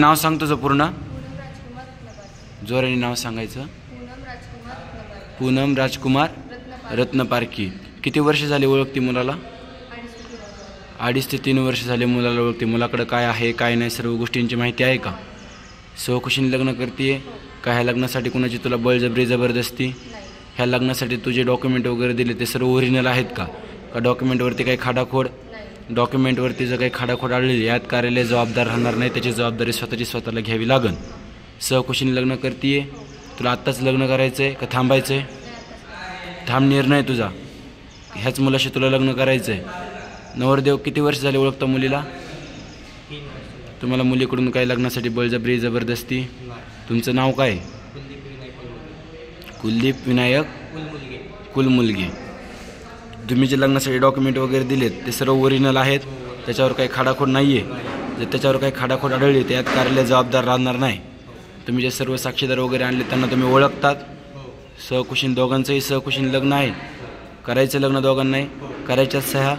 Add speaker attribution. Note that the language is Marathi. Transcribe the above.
Speaker 1: नाव सांग तुझं पूर्ण.
Speaker 2: पूनम राजकुमार रत्नपारखी.
Speaker 1: जोराने नाव सांगायचं.
Speaker 2: पूनम राजकुमार रत्नपारखी.
Speaker 1: पूनम राजकुमार रत्नपारखी. किती वर्ष झाली ओळखते मुलाला? 2.5 ते 3 वर्ष झाले मुलाला ओळखते. मुलाकडे काय आहे काय नाही सर्व गोष्टींची माहिती आहे का? स्वखुशीने लग्न करते का ह्या लग्नासाठी कुणाची तुला बळजबरी जबरदस्ती? ह्या लग्नासाठी तुझे डॉक्युमेंट वगैरे दिले ते सर्व ओरिजिनल आहेत का? का डॉक्युमेंटवरती काही खाडाखोड? डॉक्युमेंटवरती जर काही खाडाखोड आढळली यात कार्यालय जबाबदार राहणार नाही. त्याची जबाबदारी स्वतःला घ्यावी लागेल. सहकुशीने लग्न करते. तुला आत्ताच लग्न करायचं आहे का थांबायचं आहे? थांब, निर्णय तुझा. ह्याच मुलाशी तुला लग्न करायचं आहे. नवरदेव किती वर्ष झाले ओळखता मुलीला? तुम्हाला मुलीकडून काही लग्नासाठी बळजबरी जबरदस्ती? तुमचं नाव काय? कुलदीप विनायक कुलमुलगे. तुम्ही जे लग्नासाठी डॉक्युमेंट वगैरे दिलेत ते सर्व ओरिजिनल आहेत. त्याच्यावर काही खाडाखोड नाही आहे. जर त्याच्यावर काही खाडाखोड आढळली तर यात कार्यालय जबाबदार राहणार नाही. तुम्ही जे सर्व साक्षीदार वगैरे आणले त्यांना तुम्ही ओळखतात. सहकुशीन दोघांचंही सहकुशीन लग्न आहे. करायचं लग्न दोघांनाही. करायच्याच सह्या